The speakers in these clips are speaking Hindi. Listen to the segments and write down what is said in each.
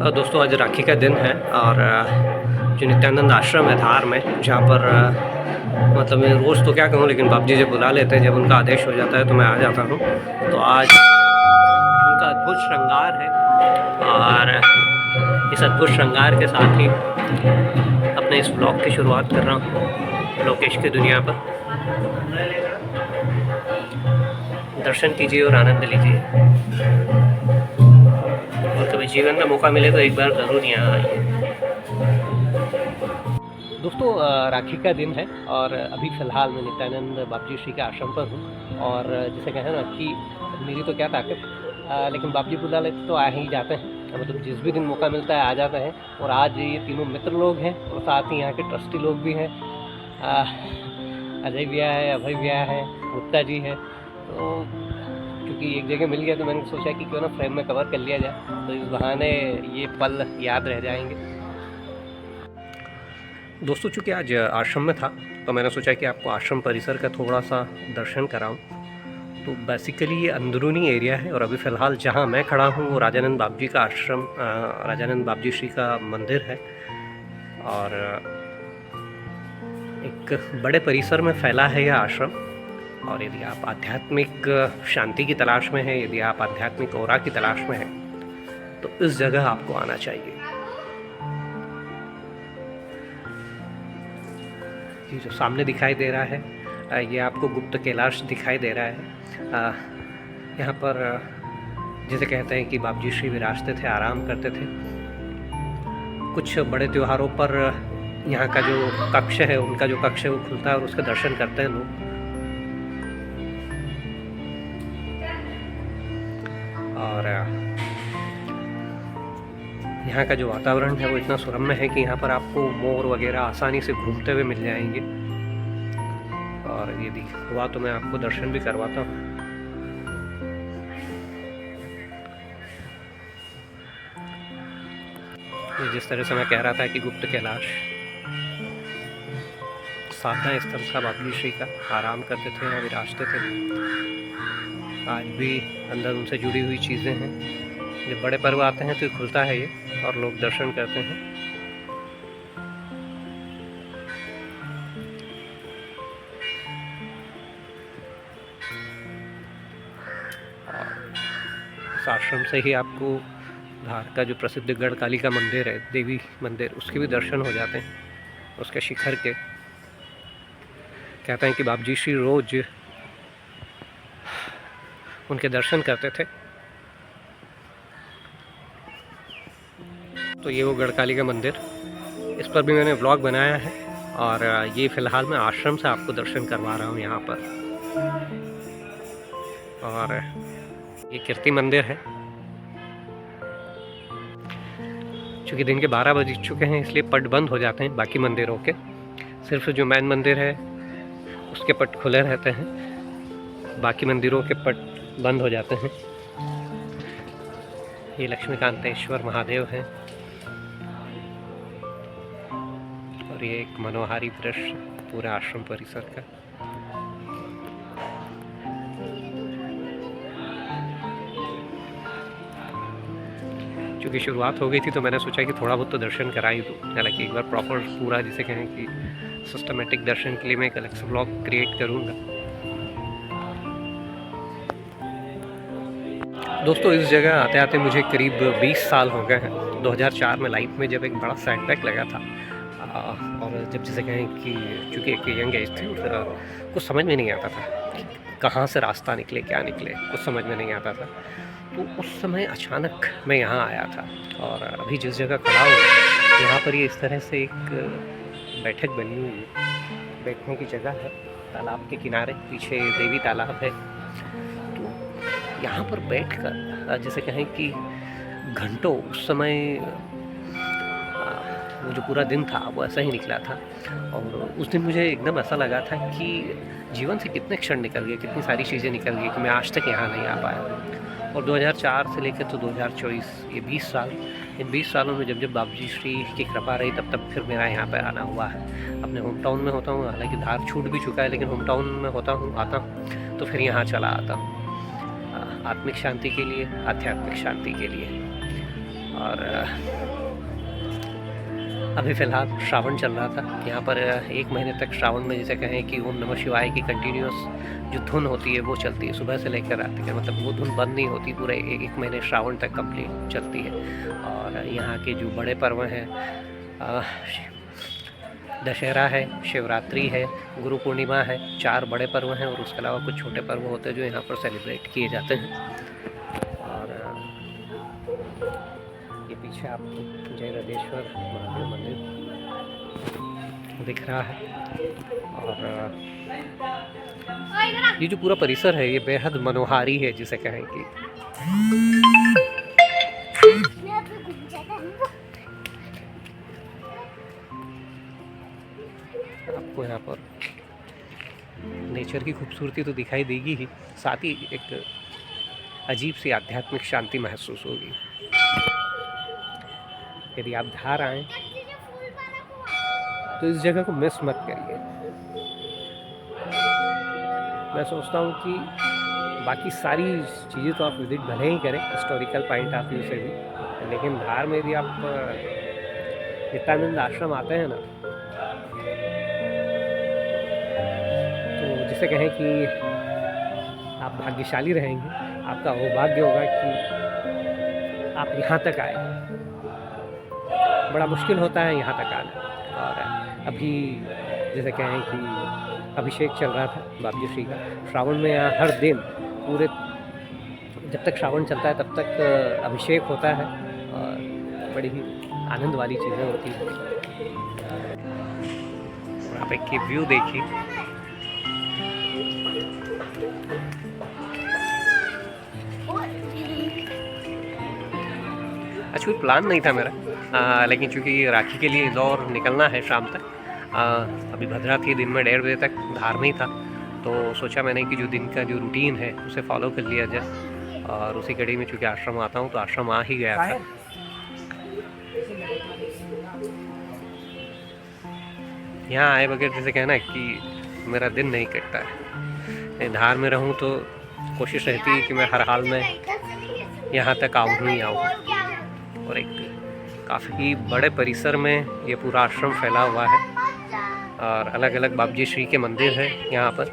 दोस्तों आज राखी का दिन है और जो नित्यानंद आश्रम है धार में, जहाँ पर मतलब मैं रोज़ तो क्या कहूँ, लेकिन बाप जी जब बुला लेते हैं, जब उनका आदेश हो जाता है तो मैं आ जाता हूँ। तो आज उनका अद्भुत श्रृंगार है और इस अद्भुत श्रृंगार के साथ ही अपने इस ब्लॉग की शुरुआत कर रहा हूँ लोकेश की दुनिया पर। दर्शन कीजिए और आनंद लीजिए, और कभी जीवन में मौका मिले तो एक बार ज़रूर यहाँ आइए। दोस्तों राखी का दिन है और अभी फ़िलहाल मैं नित्यानंद बाप जी श्री के आश्रम पर हूँ। और जैसे कहें ना कि मेरी तो क्या ताकत, लेकिन बाप जी बुला लेते तो आ ही जाते हैं। मतलब जिस भी दिन मौका मिलता है आ जाते हैं। और आज ये तीनों मित्र लोग हैं और साथ ही यहाँ के ट्रस्टी लोग भी हैं। अजय भैया है, अभय भैया है, गुप्ता जी है। तो क्योंकि एक जगह मिल गया तो मैंने सोचा कि क्यों ना फ्रेम में कवर कर लिया जाए, तो इस बहाने ये पल याद रह जाएंगे। दोस्तों चूँकि आज आश्रम में था तो मैंने सोचा कि आपको आश्रम परिसर का थोड़ा सा दर्शन कराऊं। तो बेसिकली ये अंदरूनी एरिया है और अभी फ़िलहाल जहाँ मैं खड़ा हूँ वो राजानंद बाप जी का आश्रम, राजानंद बाप जी श्री का मंदिर है। और एक बड़े परिसर में फैला है यह आश्रम। और यदि आप आध्यात्मिक शांति की तलाश में हैं, यदि आप आध्यात्मिक ऑरा की तलाश में हैं, तो इस जगह आपको आना चाहिए। ये जो सामने दिखाई दे रहा है ये आपको गुप्त कैलाश दिखाई दे रहा है। यहाँ पर जिसे कहते हैं कि बाप जी श्री विराजते थे, आराम करते थे। कुछ बड़े त्योहारों पर यहाँ का जो कक्ष है, उनका जो कक्ष है वो खुलता है और उसका दर्शन करते हैं लोग। और यहाँ का जो वातावरण है वो इतना सुरम्य है कि यहाँ पर आपको मोर वगैरह आसानी से घूमते हुए मिल जाएंगे। और यदि हुआ तो मैं आपको दर्शन भी करवाता हूँ। ये जिस तरह से मैं कह रहा था कि गुप्त कैलाश साधना स्थल था बाप जी श्री का, आराम करते थे, यहाँ विराजते थे। आज भी अंदर उनसे जुड़ी हुई चीज़ें हैं। जब बड़े पर्व आते हैं तो खुलता है ये और लोग दर्शन करते हैं। इस आश्रम से ही आपको धार का जो प्रसिद्ध गढ़कालिका मंदिर है, देवी मंदिर, उसके भी दर्शन हो जाते हैं। उसके शिखर के कहते हैं कि बाप जी श्री रोज उनके दर्शन करते थे। तो ये वो गढ़कालिका मंदिर, इस पर भी मैंने व्लॉग बनाया है। और ये फ़िलहाल मैं आश्रम से आपको दर्शन करवा रहा हूँ यहाँ पर। और ये कीर्ति मंदिर है। चूँकि दिन के 12 बज चुके हैं इसलिए पट बंद हो जाते हैं बाकी मंदिरों के। सिर्फ जो मेन मंदिर है उसके पट खुले रहते हैं, बाकी मंदिरों के पट बंद हो जाते हैं। ये लक्ष्मीकांतेश्वर महादेव हैं और ये एक मनोहारी दृश्य पूरे आश्रम परिसर का। क्योंकि शुरुआत हो गई थी तो मैंने सोचा कि थोड़ा बहुत तो दर्शन करा ही दूँ। हालांकि एक बार प्रॉपर पूरा जिसे कहें कि सिस्टमेटिक दर्शन के लिए मैं एक अलग से ब्लॉग क्रिएट करूँगा। दोस्तों इस जगह आते आते मुझे करीब 20 साल हो गए हैं। 2004 में लाइफ में जब एक बड़ा सेटबैक लगा था और जब जिसे कहें कि चूँकि एक यंग एज थी, कुछ समझ में नहीं आता था कि कहाँ से रास्ता निकले, क्या निकले, कुछ समझ में नहीं आता था। तो उस समय अचानक मैं यहाँ आया था और अभी जिस जगह खड़ा हूँ यहाँ पर ये इस तरह से एक बैठक बनी हुई है, बैठने की जगह है तालाब के किनारे। पीछे देवी तालाब है। तो यहाँ पर बैठकर जैसे कहें कि घंटों उस समय वो जो पूरा दिन था वो ऐसा ही निकला था। और उस दिन मुझे एकदम ऐसा लगा था कि जीवन से कितने क्षण निकल गए, कितनी सारी चीज़ें निकल गई कि मैं आज तक यहाँ नहीं आ पाया। और 2004 से लेकर तो 2024 ये 20 साल, इन 20 सालों में जब जब बाप जी श्री की कृपा रही तब तब फिर मेरा यहाँ पर आना हुआ है। अपने होम टाउन में होता हूँ, हालांकि धार छूट भी चुका है, लेकिन होम टाउन में होता हूँ, आता हूँ तो फिर यहाँ चला आता हूँ। आत्मिक शांति के लिए, आध्यात्मिक शांति के लिए। और अभी फ़िलहाल श्रावण चल रहा था यहाँ पर। 1 महीने तक श्रावण में जैसे कहें कि ओम नमः शिवाय की कंटिन्यूस जो धुन होती है वो चलती है सुबह से लेकर रात तक, मतलब वो धुन बंद नहीं होती, पूरे 1 महीने श्रावण तक कंप्लीट चलती है। और यहाँ के जो बड़े पर्व हैं, दशहरा है, शिवरात्रि है, गुरु पूर्णिमा है, 4 बड़े पर्व हैं और उसके अलावा कुछ छोटे पर्व होते हैं जो यहाँ पर सेलिब्रेट किए जाते हैं। और ये पीछे आपको जयरदेश्वर महादेव मंदिर दिख रहा है। और ये जो पूरा परिसर है ये बेहद मनोहारी है, जिसे कहें कि आपको यहाँ पर नेचर की खूबसूरती तो दिखाई देगी ही, साथ ही एक अजीब सी आध्यात्मिक शांति महसूस होगी। यदि आप धार आएँ तो इस जगह को मिस मत करिए। मैं सोचता हूँ कि बाकी सारी चीज़ें तो आप विजिट भले ही करें हिस्टोरिकल पॉइंट ऑफ व्यू से भी, लेकिन धार में यदि आप नित्यानंद आश्रम आते हैं ना, तो जिसे कहें कि आप भाग्यशाली रहेंगे। आपका सौभाग्य होगा कि आप यहाँ तक आए। बड़ा मुश्किल होता है यहाँ तक आना। और अभी जैसे कहें कि अभिषेक चल रहा था बाबजी श्री का श्रावण में। यहाँ हर दिन पूरे जब तक श्रावण चलता है तब तक अभिषेक होता है और बड़ी ही आनंद वाली चीज़ें होती हैं। आप एक की व्यू देखिए, अच्छा कोई प्लान नहीं था मेरा, लेकिन चूँकि राखी के लिए इंदौर निकलना है शाम तक, अभी भद्रा थी, दिन में 1:30 बजे तक धार में ही था, तो सोचा मैंने कि जो दिन का जो रूटीन है उसे फॉलो कर लिया जाए। और उसी कड़ी में चूँकि आश्रम आता हूँ तो आश्रम आ ही गया था। यहाँ आए बगैर जैसे कहना कि मेरा दिन नहीं कटता है। धार में रहूँ तो कोशिश रहती है कि मैं हर हाल में यहाँ तक आऊँ ही आऊँ। और एक काफ़ी बड़े परिसर में ये पूरा आश्रम फैला हुआ है और अलग अलग बाबजी श्री के मंदिर हैं यहाँ पर।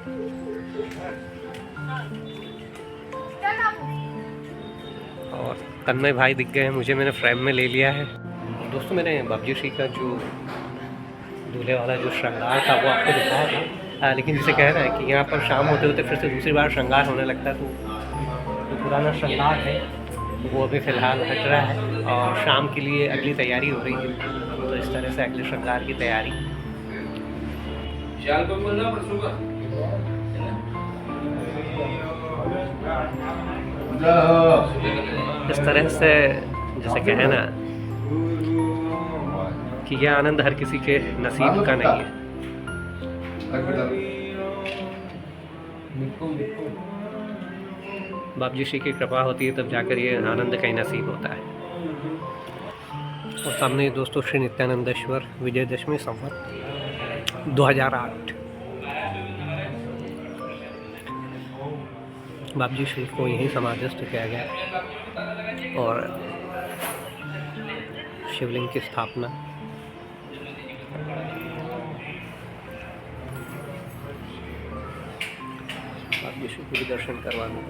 और तन्मय भाई दिख गए हैं मुझे, मैंने फ्रेम में ले लिया है। दोस्तों मैंने बाबजी श्री का जो दूल्हे वाला जो श्रृंगार था वो आपको दिखाया था, लेकिन जिसे कह रहा है कि यहाँ पर शाम होते होते फिर से दूसरी बार श्रृंगार होने लगता है। तो जो पुराना श्रृंगार है वो अभी फ़िलहाल हट रहा है और शाम के लिए अगली तैयारी हो रही है। तो इस तरह से अगले श्रृंगार की तैयारी। इस तरह से जैसे कहे ना कि यह आनंद हर किसी के नसीब का नहीं है। बाबजी श्री की कृपा होती है तब जाकर ये आनंद का ही नसीब होता है। और सामने दोस्तों श्री नित्यानंदेश्वर विजयदशमी संवत 2008 बाबजी श्री को यहीं समाधिस्थ किया गया और शिवलिंग की स्थापना। बाबजी श्री को भी दर्शन करवाना।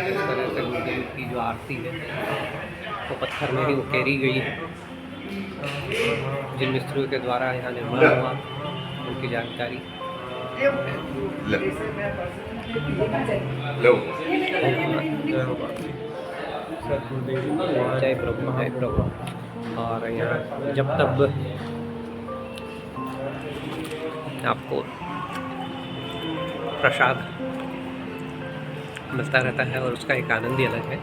इस तरह से गुरुदेव की जो आरती है वो पत्थर में ही उकेरी गई है। जिन मिस्त्रियों के द्वारा यहाँ निर्माण हुआ उनकी जानकारी। जय प्रभु जय प्रभु। और यहाँ जब तब आपको प्रसाद मिलता रहता है और उसका एक आनंद ही अलग है।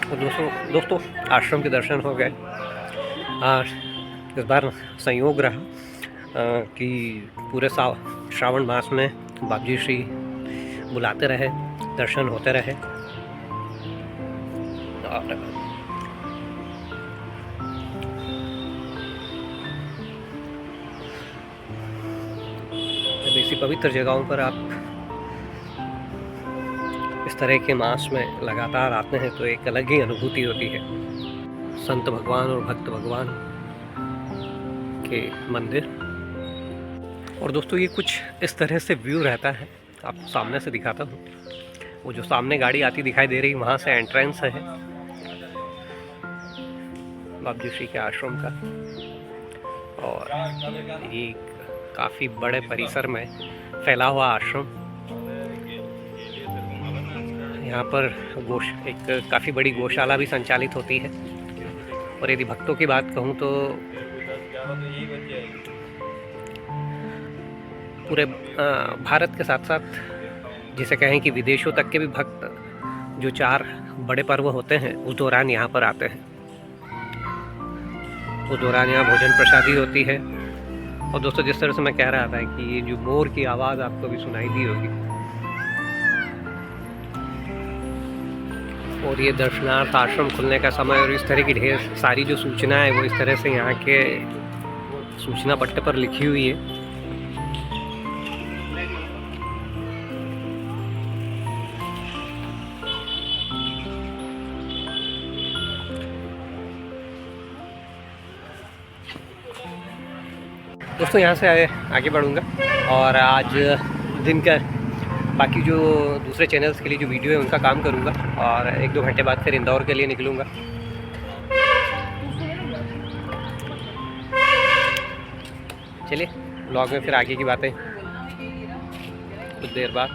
तो दोस्तों आश्रम के दर्शन हो गए। इस बार संयोग रहा कि पूरे श्रावण मास में बाबजी श्री बुलाते रहे, दर्शन होते रहे। और पवित्र जगहों पर आप इस तरह के मास में लगातार आते हैं तो एक अलग ही अनुभूति होती है। संत भगवान और भक्त भगवान के मंदिर। और दोस्तों ये कुछ इस तरह से व्यू रहता है, आपको सामने से दिखाता हूँ। वो जो सामने गाड़ी आती दिखाई दे रही, वहाँ से एंट्रेंस है बाबू श्री के आश्रम का। और ये काफ़ी बड़े परिसर में फैला हुआ आश्रम। यहाँ पर एक काफ़ी बड़ी गौशाला भी संचालित होती है। और यदि भक्तों की बात कहूँ तो पूरे भारत के साथ साथ जिसे कहें कि विदेशों तक के भी भक्त जो 4 बड़े पर्व होते हैं उस दौरान यहाँ पर आते हैं। उस दौरान यहाँ भोजन प्रसादी होती है। और दोस्तों जिस तरह से मैं कह रहा था कि ये जो मोर की आवाज़ आपको भी सुनाई दी होगी, और ये दर्शनार्थ आश्रम खुलने का समय और इस तरह की ढेर सारी जो सूचना है वो इस तरह से यहाँ के सूचना पट्टे पर लिखी हुई है। दोस्तों यहाँ से आगे बढ़ूँगा और आज दिन का बाकी जो दूसरे चैनल्स के लिए जो वीडियो है उनका काम करूँगा और 1-2 घंटे बाद फिर इंदौर के लिए निकलूँगा। चलिए ब्लॉग में फिर आगे की बातें कुछ देर बाद।